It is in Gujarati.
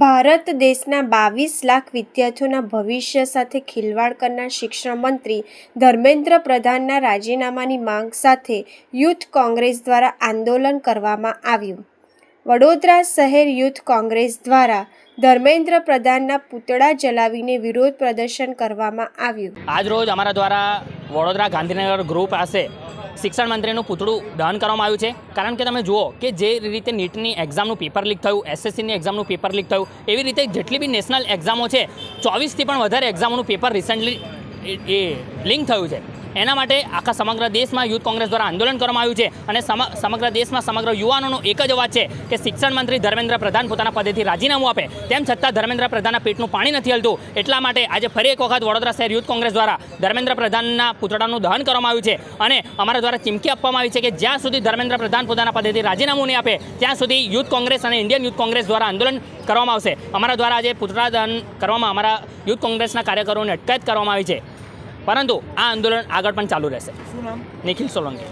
ભારત દેશના 22 લાખ વિદ્યાર્થીઓના ભવિષ્ય સાથે ખિલવાડ કરનાર શિક્ષણ મંત્રી ધર્મેન્દ્ર પ્રધાનના રાજીનામાની માંગ સાથે યુથ કોંગ્રેસ દ્વારા આંદોલન કરવામાં આવ્યું। વડોદરા શહેર યુથ કોંગ્રેસ દ્વારા ધર્મેન્દ્ર પ્રધાનના પુતળા જલાવીને વિરોધ પ્રદર્શન કરવામાં આવ્યું। આજ રોજ અમારા દ્વારા વડોદરા ગાંધીનગર ગૃહ પાસે શિક્ષણ મંત્રીનું પૂતળું દહન કરવામાં આવ્યું છે। કારણ કે તમે જુઓ કે જે રીતે નીટની એક્ઝામનું પેપર લીક થયું, એસએસસીની એક્ઝામનું પેપર લીક થયું, એવી રીતે જેટલી બી નેશનલ એક્ઝામો છે 24થી પણ વધારે એક્ઝામોનું પેપર રિસેન્ટલી લિંક થયું છે। એના માટે આખા સમગ્ર દેશમાં યુથ કોંગ્રેસ દ્વારા આંદોલન કરવામાં આવ્યું છે અને સમગ્ર દેશમાં સમગ્ર યુવાનોનો એક જ અવાજ છે કે શિક્ષણ મંત્રી ધર્મેન્દ્ર પ્રધાન પોતાના પદેથી રાજીનામું આપે। તેમ છતાં ધર્મેન્દ્ર પ્રધાનના પેટનું પાણી નથી હલતું। એટલા માટે આજે ફરી એક વખત વડોદરા શહેર યુથ કોંગ્રેસ દ્વારા ધર્મેન્દ્ર પ્રધાનના પુતળાનું દહન કરવામાં આવ્યું છે અને અમારા દ્વારા ચીમકી આપવામાં આવી છે કે જ્યાં સુધી ધર્મેન્દ્ર પ્રધાન પોતાના પદેથી રાજીનામું નહીં આપે ત્યાં સુધી યુથ કોંગ્રેસ અને ઇન્ડિયન યુથ કોંગ્રેસ દ્વારા આંદોલન કરવામાં આવશે। અમારા દ્વારા આજે પુતળા દહન કરવામાં અમારા યુથ કોંગ્રેસના કાર્યકરોને અટકાયત કરવામાં આવી છે, પરંતુ આ આંદોલન આગળ પણ ચાલુ રહેશે। નિખિલ સોલંકી।